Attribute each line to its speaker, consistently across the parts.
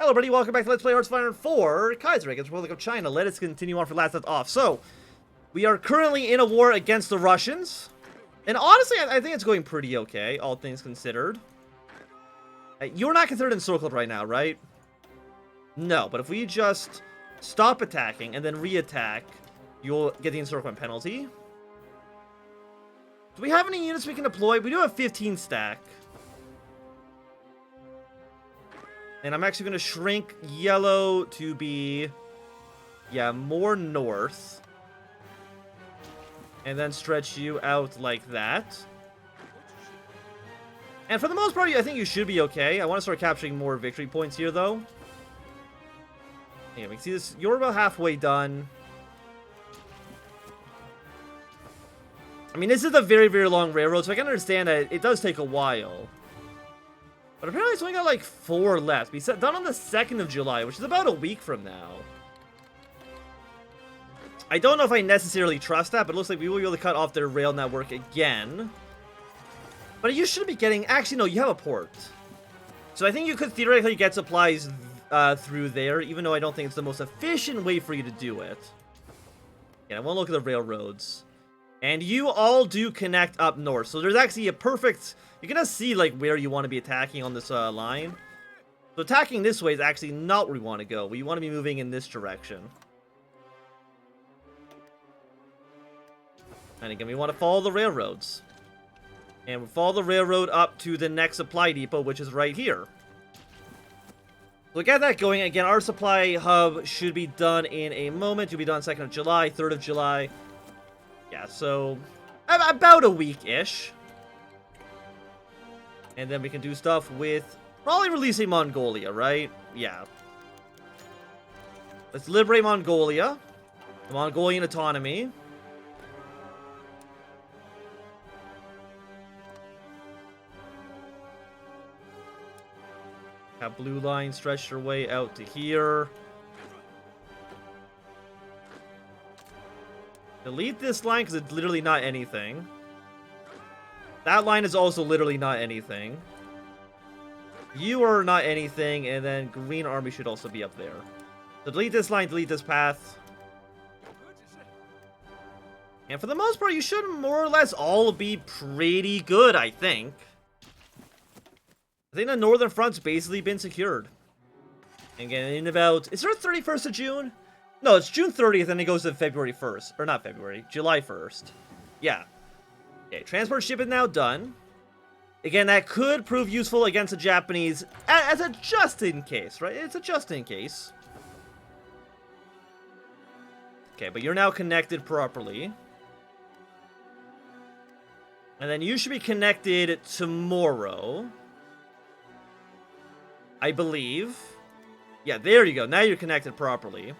Speaker 1: Hello everybody, welcome back to Let's Play Hearts of Iron 4, Kaiserreich against the Republic of China. Let us continue on for last left off. So, we are currently in a war against the Russians. And honestly, I think it's going pretty okay, all things considered. You're not considered encircled right now, right? No, but if we just stop attacking and then re-attack, you'll get the encirclement penalty. Do we have any units we can deploy? We do have 15 stack. And I'm actually going to shrink yellow to be, more north. And then stretch you out like that. And for the most part, I think you should be okay. I want to start capturing more victory points here, though. Yeah, we can see this. You're about halfway done. I mean, this is a very, very long railroad, so I can understand that it does take a while. But apparently it's only got like 4 left. We set done on the 2nd of July, which is about a week from now. I don't know if I necessarily trust that, but it looks like we will be able to cut off their rail network again. But you should be getting... Actually, no, you have a port. So I think you could theoretically get supplies through there, even though I don't think it's the most efficient way for you to do it. Yeah, I want to look at the railroads. And you all do connect up north. So there's actually a perfect... You're going to see, like, where you want to be attacking on this line. So attacking this way is actually not where we want to go. We want to be moving in this direction. And again, we want to follow the railroads. And we follow the railroad up to the next supply depot, which is right here. So get that going. Again, our supply hub should be done in a moment. It'll be done 2nd of July, 3rd of July. Yeah, so about a week-ish. And then we can do stuff with probably releasing Mongolia, right? Yeah. Let's liberate Mongolia. The Mongolian autonomy. Have blue line stretch your way out to here. Delete this line because it's literally not anything. That line is also literally not anything. You are not anything, and then green army should also be up there. So delete this line, delete this path. And for the most part, you should more or less all be pretty good, I think. I think the northern front's basically been secured. And again, in about... Is there a 31st of June? No, it's June 30th, and it goes to February 1st. Or not February, July 1st. Yeah. Okay, transport ship is now done. Again, that could prove useful against the Japanese as a just in case, right? It's a just in case. Okay, but you're now connected properly. And then you should be connected tomorrow. I believe. Yeah, there you go. Now you're connected properly.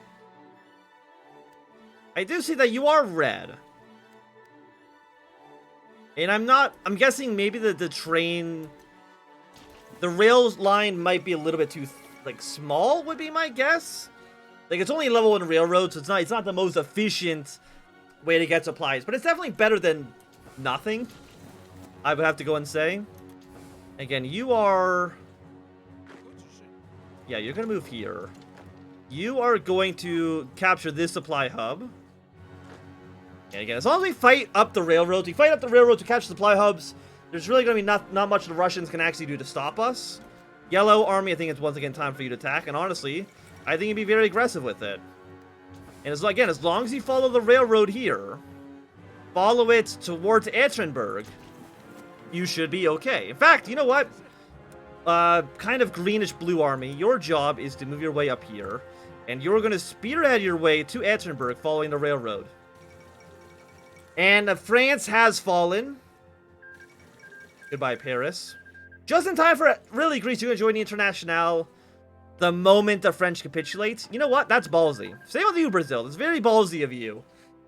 Speaker 1: I do see that you are red. And I'm guessing maybe the train, the rail line might be a little bit too, like, small would be my guess. Like, it's only a level 1 railroad, so it's not the most efficient way to get supplies. But it's definitely better than nothing, I would have to go and say. Again, you are... Yeah, you're going to move here. You are going to capture this supply hub. And again, as long as we fight up the railroads, to catch supply hubs, there's really going to be not much the Russians can actually do to stop us. Yellow army, I think it's once again time for you to attack. And honestly, I think you'd be very aggressive with it. And as long as you follow the railroad here, follow it towards Etrenberg, you should be okay. In fact, you know what? Kind of greenish-blue army, your job is to move your way up here. And you're going to spearhead your way to Etrenberg following the railroad. And France has fallen. Goodbye, Paris. Just in time for, really, Greece to join the Internationale the moment the French capitulate. You know what? That's ballsy. Same with you, Brazil. It's very ballsy of you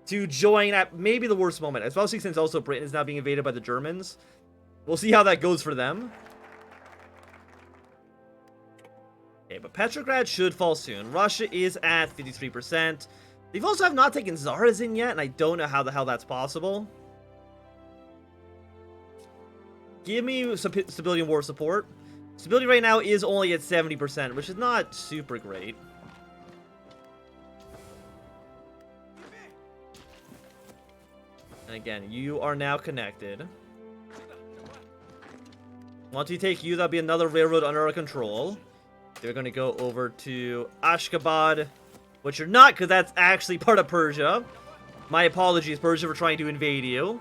Speaker 1: to join at maybe the worst moment, especially since also Britain is now being invaded by the Germans. We'll see how that goes for them. Okay, but Petrograd should fall soon. Russia is at 53%. They've also have not taken Zarazin yet, and I don't know how the hell that's possible. Give me some stability and war support. Stability right now is only at 70%, which is not super great. And again, you are now connected. Once you take you, that'll be another railroad under our control. They're going to go over to Ashgabat, which you're not, because that's actually part of Persia. My apologies, Persia, for trying to invade you.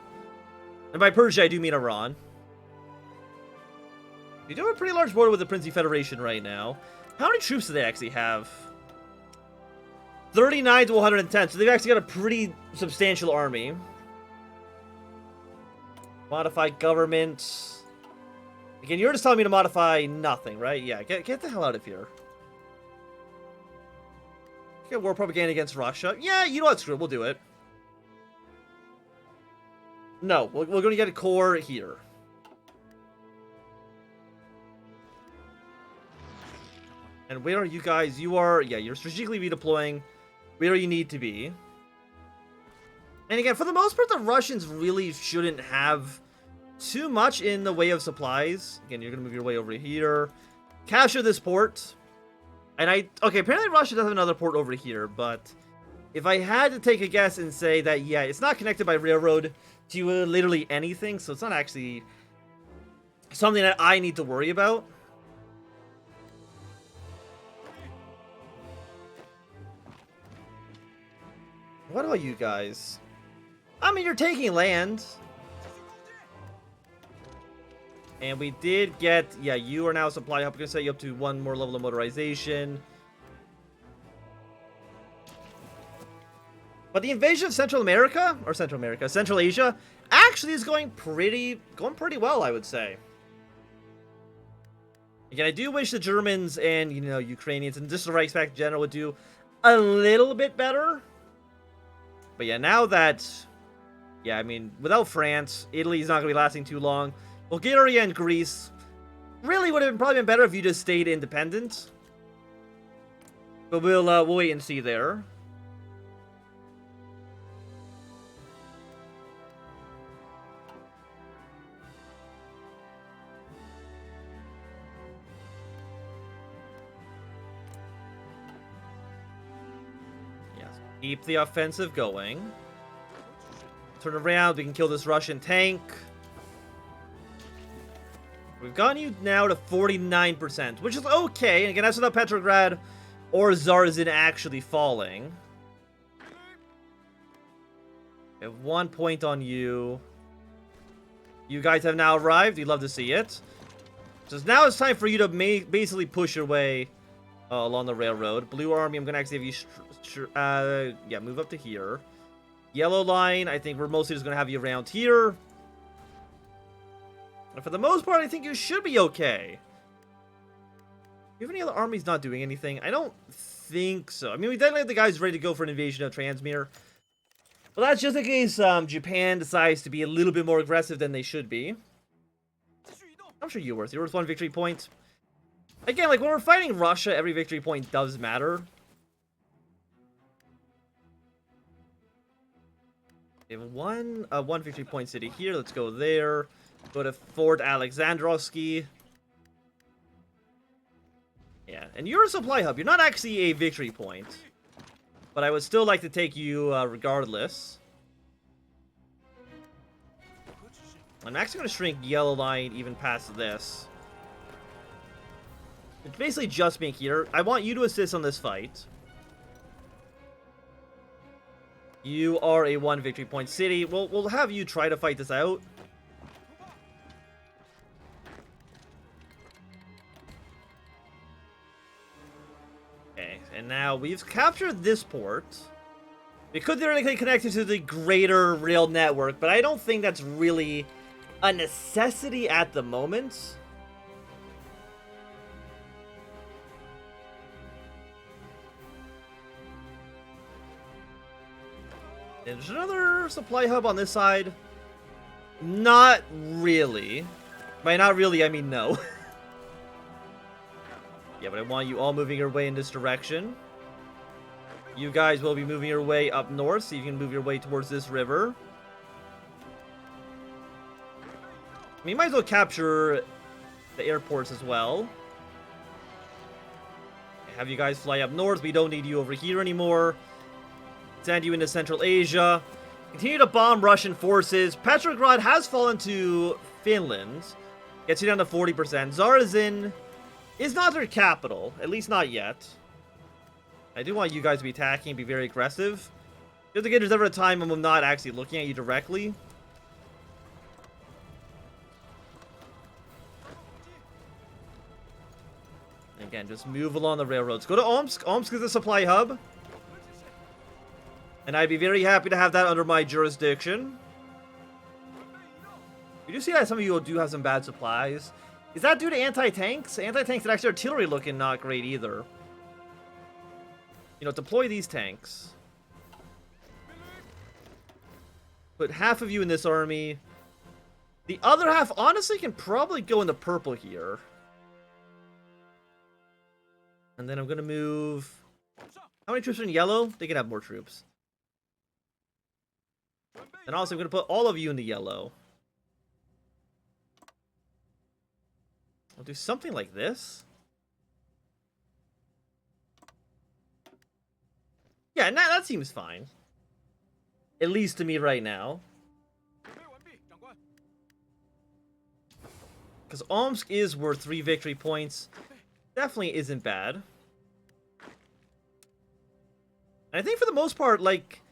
Speaker 1: And by Persia, I do mean Iran. We do have a pretty large border with the Princely Federation right now. How many troops do they actually have? 39 to 110, so they've actually got a pretty substantial army. Modify government. Again, you're just telling me to modify nothing, right? Yeah, get the hell out of here. Get war propaganda against Russia. Yeah, you know what? Screw it. We'll do it. No, we're going to get a core here. And where are you guys? You are, yeah, you're strategically redeploying where you need to be. And again, for the most part, the Russians really shouldn't have too much in the way of supplies. Again, you're going to move your way over here. Capture this port. And okay, apparently Russia does have another port over here, but if I had to take a guess and say that, yeah, it's not connected by railroad to literally anything, so it's not actually something that I need to worry about. What about you guys? I mean, you're taking land. And we did get, yeah, you are now a supply hub. We're going to set you up to one more level of motorization. But the invasion of Central Asia, actually is going pretty well, I would say. Again, I do wish the Germans and, you know, Ukrainians and just the Reichsmacht in general would do a little bit better. But yeah, now that, yeah, I mean, without France, Italy's not going to be lasting too long. Bulgaria and Greece really would have probably been better if you just stayed independent. But we'll wait and see there. Yes, keep the offensive going. Turn around, we can kill this Russian tank. We've gotten you now to 49%, which is okay. And again, that's without Petrograd or Zarzin actually falling. We have 1 point on you. You guys have now arrived. We'd love to see it. So now it's time for you to basically push your way along the railroad. Blue Army, I'm going to actually have you... yeah, move up to here. Yellow Line, I think we're mostly just going to have you around here. And for the most part, I think you should be okay. Do you have any other armies not doing anything? I don't think so. I mean, we definitely have the guys ready to go for an invasion of Transmere. But that's just in case Japan decides to be a little bit more aggressive than they should be. I'm sure you're worth one victory point. Again, like when we're fighting Russia, every victory point does matter. We have one victory point city here. Let's go there. Go to Fort Alexandrovsky. Yeah, and you're a supply hub. You're not actually a victory point. But I would still like to take you regardless. I'm actually going to shrink Yellow Line even past this. It's basically just me here. I want you to assist on this fight. You are a 1 victory point city. We'll have you try to fight this out. Okay, and now we've captured this port. We could theoretically connect it to the greater rail network, but I don't think that's really a necessity at the moment. There's another supply hub on this side. Not really. By not really, I mean no. Yeah, but I want you all moving your way in this direction. You guys will be moving your way up north, so you can move your way towards this river. I mean, you might as well capture the airports as well. Have you guys fly up north. We don't need you over here anymore. Send you into Central Asia. Continue to bomb Russian forces. Petrograd has fallen to Finland. Gets you down to 40%. Zarazin is not their capital. At least not yet. I do want you guys to be attacking and be very aggressive. Just in case there's ever a time when I'm not actually looking at you directly. Again, just move along the railroads. Go to Omsk. Omsk is the supply hub. And I'd be very happy to have that under my jurisdiction. You do see that some of you do have some bad supplies. Is that due to anti-tanks? Anti-tanks and actually artillery looking not great either. You know, deploy these tanks. Put half of you in this army. The other half, honestly, can probably go in the purple here. And then I'm going to move... How many troops are in yellow? They can have more troops. And also, I'm going to put all of you in the yellow. I'll do something like this. Yeah, that seems fine. At least to me right now. Because Omsk is worth 3 victory points. Definitely isn't bad. And I think for the most part, like...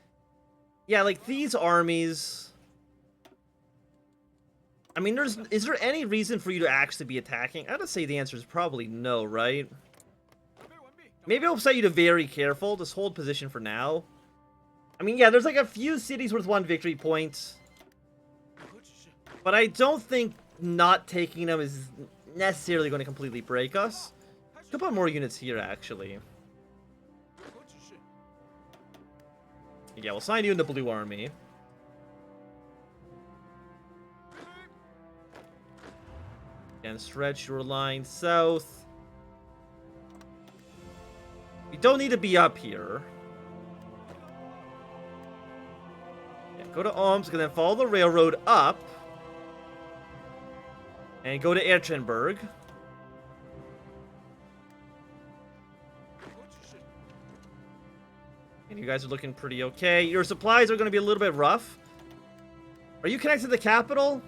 Speaker 1: Yeah, like, these armies... I mean, is there any reason for you to actually be attacking? I'd say the answer is probably no, right? Maybe I'll set you to very careful. Just hold position for now. I mean, yeah, there's like a few cities worth 1 victory point. But I don't think not taking them is necessarily going to completely break us. Could put more units here, actually. Yeah, we'll sign you in the blue army. And stretch your line south. We don't need to be up here. Yeah, go to Omsk and then follow the railroad up. And go to Erchenberg. And you guys are looking pretty okay. Your supplies are going to be a little bit rough. Are you connected to the capital?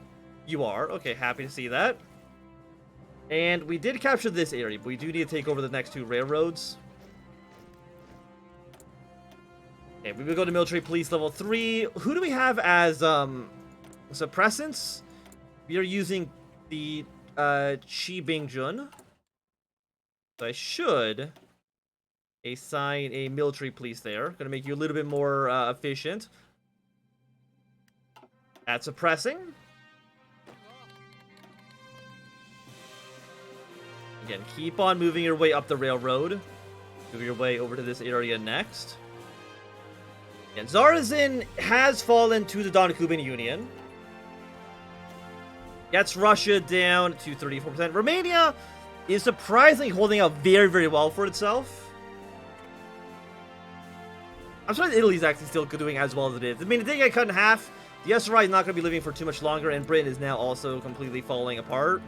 Speaker 1: You are. Okay, happy to see that. And we did capture this area, but we do need to take over the next 2 railroads. Okay, we will go to military police level 3. Who do we have as suppressants? We are using the Qi Bingjun. So I should assign a military police there. Gonna make you a little bit more efficient at suppressing. Again, keep on moving your way up the railroad. Move your way over to this area next. And Zarazin has fallen to the Donkuban Union. Gets Russia down to 34%. Romania is surprisingly holding out very, very well for itself. I'm surprised Italy's actually still doing as well as it is. I mean, it did get cut in half. The SRI is not going to be living for too much longer, and Britain is now also completely falling apart.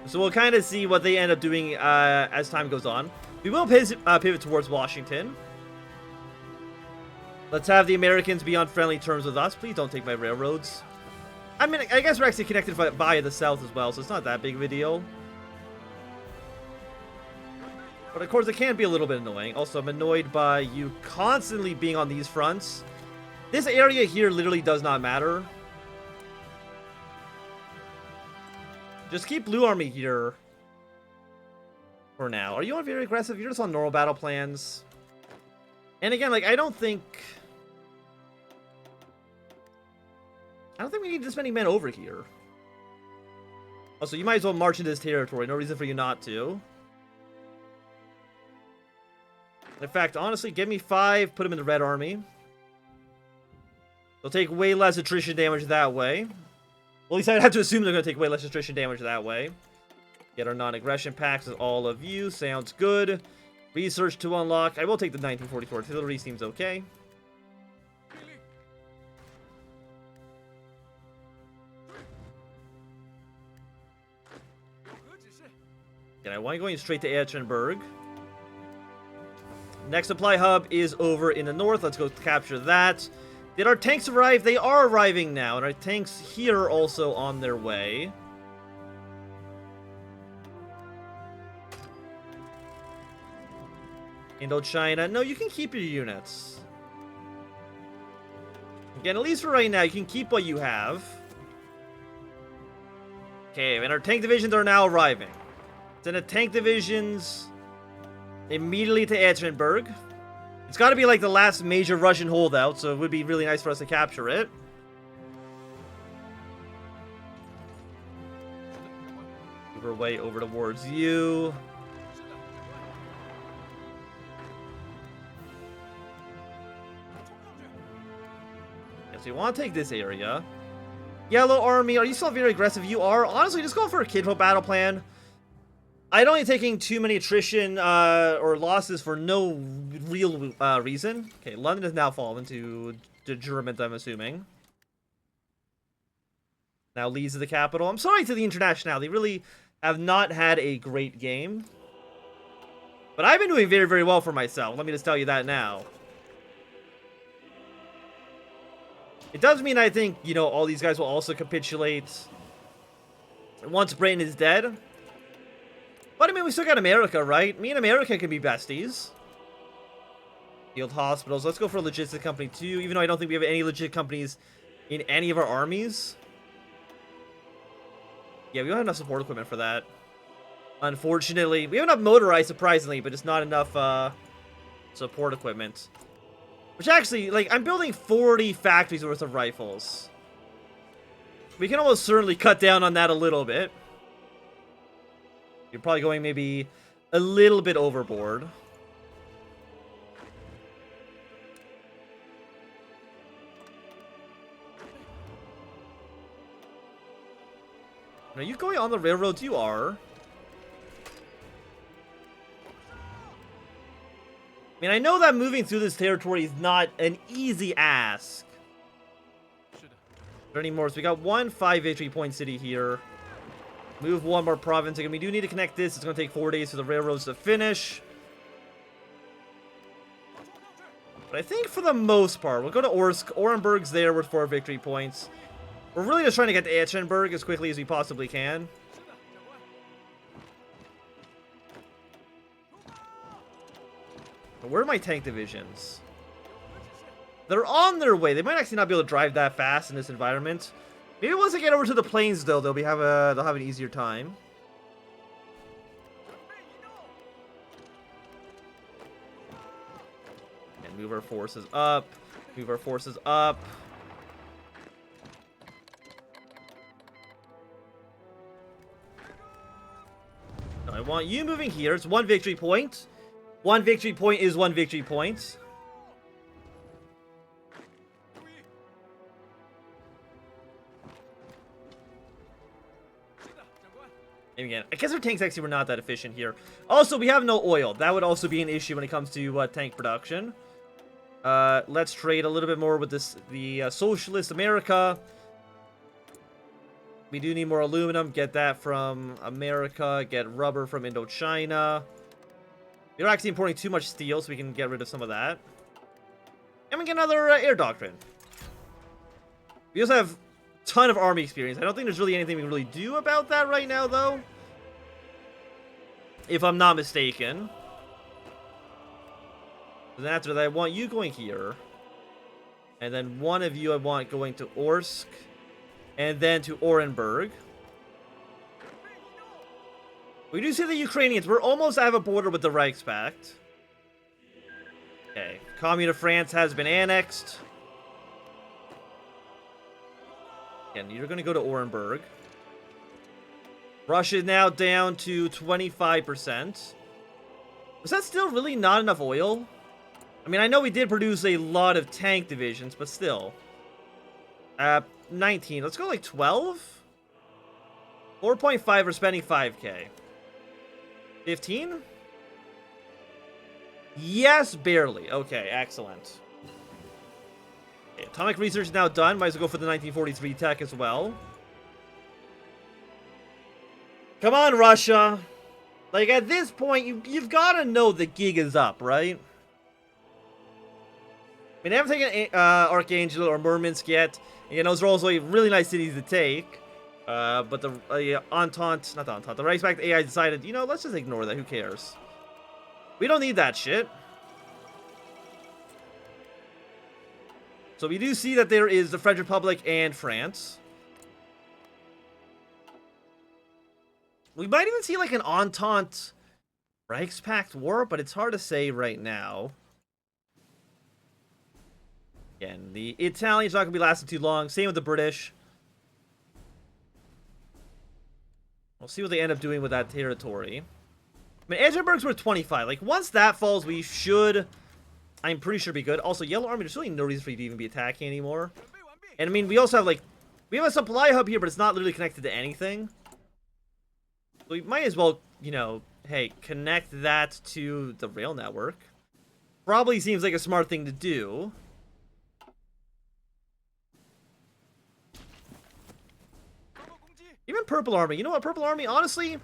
Speaker 1: So we'll kind of see what they end up doing as time goes on. We will pivot towards Washington. Let's have the Americans be on friendly terms with us. Please don't take my railroads. I mean, I guess we're actually connected via the south as well, so it's not that big of a deal. But of course, it can be a little bit annoying. Also, I'm annoyed by you constantly being on these fronts. This area here literally does not matter. Just keep Blue Army here for now. Are you on very aggressive? You're just on normal battle plans. And again, like, I don't think we need this many men over here. Also, you might as well march into this territory. No reason for you not to. In fact, honestly, give me 5, put them in the Red Army. They'll take way less attrition damage that way. Well, at least I'd have to assume they're going to take way less attrition damage that way. Get our non-aggression packs with all of you. Sounds good. Research to unlock. I will take the 1944 artillery. Seems okay. I want you going straight to Etchenberg. Next supply hub is over in the north. Let's go capture that. Did our tanks arrive? They are arriving now, and our tanks here are also on their way. Indochina. No, you can keep your units. Again, at least for right now, you can keep what you have. Okay, and our tank divisions are now arriving. Send the tank divisions immediately to Etchenberg. It's got to be like the last major Russian holdout, so it would be really nice for us to capture it. Move our way over towards you. Yes, we want to take this area. Yellow Army, are you still very aggressive? You are. Honestly, just go for a Kidho battle plan. I don't need taking too many attrition or losses for no real reason. Okay, London has now fallen to the Germans, I'm assuming. Now Leeds is the capital. I'm sorry to the International. They really have not had a great game. But I've been doing very, very well for myself. Let me just tell you that now. It does mean I think, you know, all these guys will also capitulate once Britain is dead. But I mean, we still got America, right? Me and America can be besties. Field hospitals. Let's go for a logistic company too, even though I don't think we have any legit companies in any of our armies. Yeah, we don't have enough support equipment for that. Unfortunately. We have enough motorized, surprisingly, but it's not enough support equipment. Which actually, like, I'm building 40 factories worth of rifles. We can almost certainly cut down on that a little bit. You're probably going maybe a little bit overboard. Are you going on the railroads? You are. I mean, I know that moving through this territory is not an easy ask. There anymore? So we got 5 victory point city here. Move one more province. Again, we do need to connect this. It's going to take 4 days for the railroads to finish. But I think for the most part, we'll go to Orsk. Orenburg's there with 4 victory points. We're really just trying to get to Etchenberg as quickly as we possibly can. But where are my tank divisions? They're on their way. They might actually not be able to drive that fast in this environment. Maybe once they get over to the plains, though, they'll have an easier time. And move our forces up. Move our forces up. No, I want you moving here. It's 1 victory point. 1 victory point is 1 victory point. And again, I guess our tanks actually were not that efficient here. Also, we have no oil. That would also be an issue when it comes to tank production. Let's trade a little bit more with the Socialist America. We do need more aluminum. Get that from America. Get rubber from Indochina. We're actually importing too much steel, so we can get rid of some of that. And we get another air doctrine. We also have ton of army experience. I don't think there's really anything we can really do about that right now, though. If I'm not mistaken. Then after that, I want you going here. And then one of you I want going to Orsk. And then to Orenburg. We do see the Ukrainians. We're almost out of a border with the Reichspakt. Okay. Commune of France has been annexed. Again, you're going to go to Orenburg. Russia is now down to 25%. Was that still really not enough oil? I mean, I know we did produce a lot of tank divisions, but still. 19. Let's go like 12? 4.5, we're spending 5k. 15? Yes, barely. Okay, excellent. Okay, atomic research is now done. Might as well go for the 1943 tech as well. Come on, Russia. Like, at this point, you've got to know the gig is up, right? We haven't taken Archangel or Murmansk yet. You know, those are also really nice cities to take. But the Entente, not the Entente, the Reichsmacht AI decided, you know, let's just ignore that. Who cares? We don't need that shit. So we do see that there is the French Republic and France. We might even see like an Entente Reichspakt war, but it's hard to say right now. Again, the Italians not going to be lasting too long. Same with the British. We'll see what they end up doing with that territory. I mean, Edinburgh's worth 25. Like, once that falls, we should, I'm pretty sure, be good. Also, Yellow Army, there's really no reason for you to even be attacking anymore. And, I mean, we also have, like, we have a supply hub here, but it's not literally connected to anything. So we might as well, you know, hey, connect that to the rail network. Probably seems like a smart thing to do. Even Purple Army. You know what, Purple Army, honestly,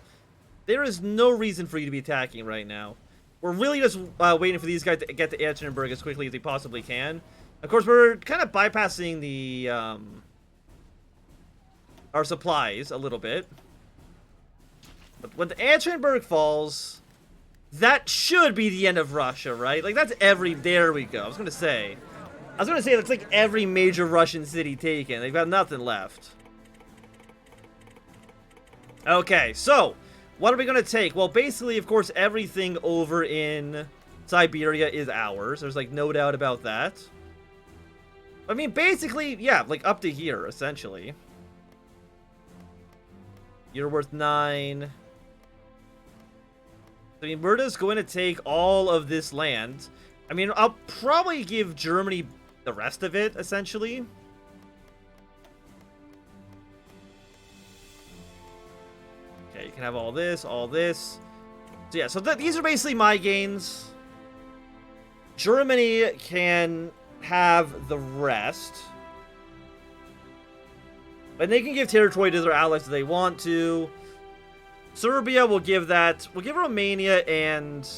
Speaker 1: there is no reason for you to be attacking right now. We're really just waiting for these guys to get to Edinburgh as quickly as they possibly can. Of course, we're kind of bypassing the, our supplies a little bit. But when the Edinburgh falls, that should be the end of Russia, right? Like, that's every, there we go. I was gonna say that's like every major Russian city taken. They've got nothing left. Okay, so, what are we going to take? Well, basically, of course, everything over in Siberia is ours. There's, like, no doubt about that. I mean, basically, yeah, like, up to here, essentially. You're worth 9. I mean, we're just going to take all of this land. I mean, I'll probably give Germany the rest of it, essentially. You can have all this, all this. So yeah, so these are basically my gains. Germany can have the rest. And they can give territory to their allies if they want to. Serbia will give that. We'll give Romania and...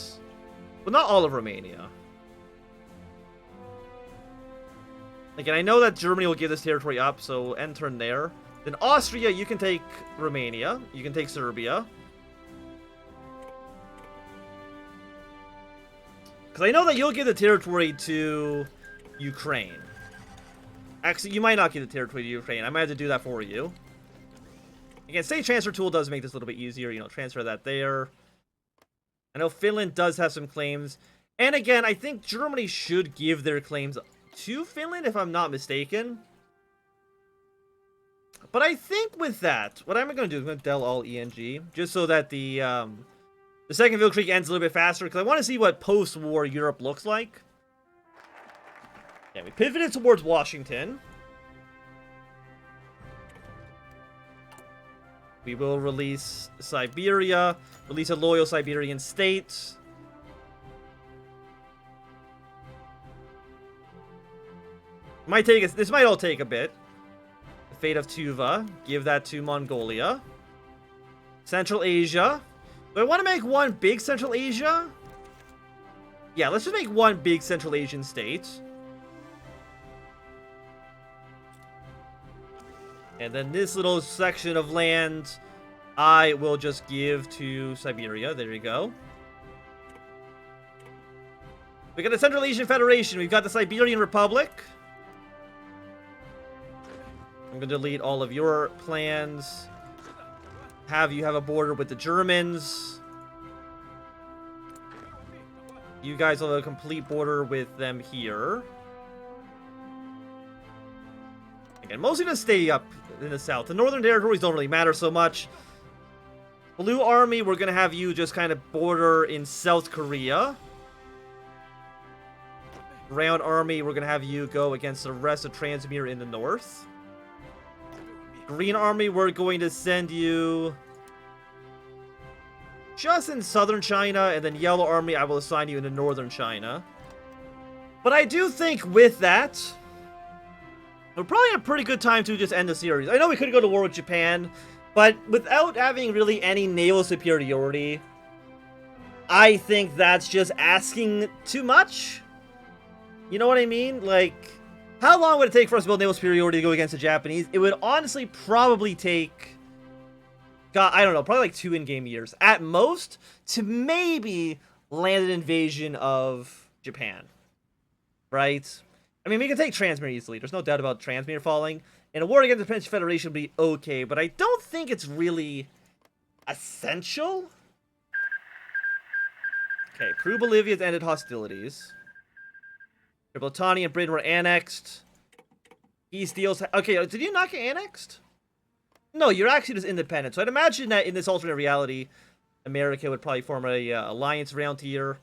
Speaker 1: well, not all of Romania. Again, I know that Germany will give this territory up, so end turn there. Then Austria, you can take Romania. You can take Serbia. Because I know that you'll give the territory to Ukraine. Actually, you might not give the territory to Ukraine. I might have to do that for you. Again, state transfer tool does make this a little bit easier. You know, transfer that there. I know Finland does have some claims. And again, I think Germany should give their claims to Finland, if I'm not mistaken. But I think with that, what I'm going to do is I'm going to del all ENG, just so that the second Ville Creek ends a little bit faster, because I want to see what post-war Europe looks like. Yeah, we pivoted towards Washington. We will release Siberia, release a loyal Siberian state. Might take us. This might all take a bit. Fate of Tuva, give that to Mongolia. Central Asia. Do I want to make one big Central Asia? Yeah, let's just make one big Central Asian state. And then this little section of land, I will just give to Siberia. There you go. We got the Central Asian Federation. We've got the Siberian Republic. I'm going to delete all of your plans. Have you have a border with the Germans. You guys will have a complete border with them here. Again, mostly to stay up in the south. The northern territories don't really matter so much. Blue Army, we're going to have you just kind of border in South Korea. Round Army, we're going to have you go against the rest of Transmir in the north. Green Army, we're going to send you just in southern China, and then Yellow Army, I will assign you into northern China. But I do think with that, we're probably in a pretty good time to just end the series. I know we could go to war with Japan, but without having really any naval superiority, I think that's just asking too much. You know what I mean? Like, how long would it take for us to build naval superiority to go against the Japanese? It would honestly probably take, God, I don't know, probably like 2 in-game years at most to maybe land an invasion of Japan, right? I mean, we can take Transmere easily. There's no doubt about Transmere falling. And a war against the French Federation would be okay, but I don't think it's really essential. Okay, Peru-Bolivia's ended hostilities. Gibraltar and Britain were annexed. East deals. Okay, did you not get annexed? No, you're actually just independent. So I'd imagine that in this alternate reality, America would probably form a alliance around here.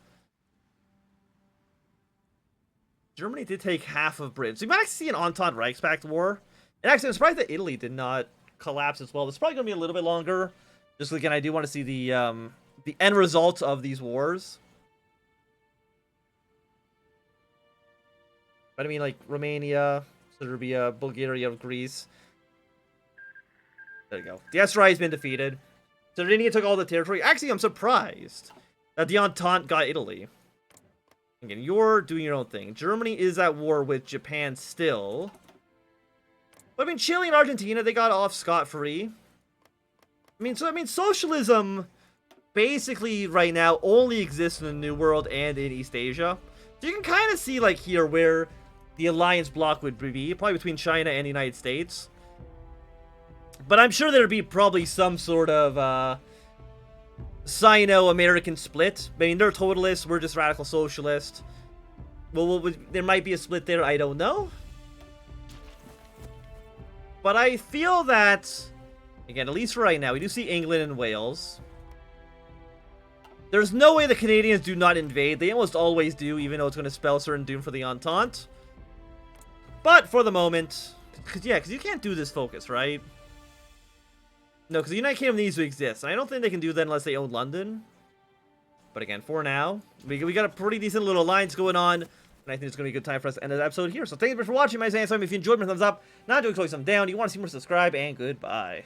Speaker 1: Germany did take half of Britain. So you might actually see an Entente Reichspakt war. And actually, I'm surprised that Italy did not collapse as well. It's probably going to be a little bit longer. Just again, I do want to see the end result of these wars. But I mean, like, Romania, Serbia, Bulgaria, Greece. There you go. The SRI has been defeated. Sardinia took all the territory. Actually, I'm surprised that the Entente got Italy. Again, you're doing your own thing. Germany is at war with Japan still. But I mean, Chile and Argentina, they got off scot-free. I mean, socialism basically right now only exists in the New World and in East Asia. So you can kind of see, like, here where the alliance bloc would be, probably between China and the United States. But I'm sure there'd be probably some sort of Sino-American split. I mean, they're totalists, we're just radical socialist. Well, there might be a split there, I don't know. But I feel that, again, at least for right now, we do see England and Wales. There's no way the Canadians do not invade. They almost always do, even though it's going to spell certain doom for the Entente. But for the moment, because you can't do this focus, right? No, because the United Kingdom needs to exist. And I don't think they can do that unless they own London. But again, for now, we got a pretty decent little alliance going on. And I think it's going to be a good time for us to end the episode here. So thank you for watching. My name is Sam. If you enjoyed, thumbs up. Not doing so, thumbs down. You want to see more, subscribe. And goodbye.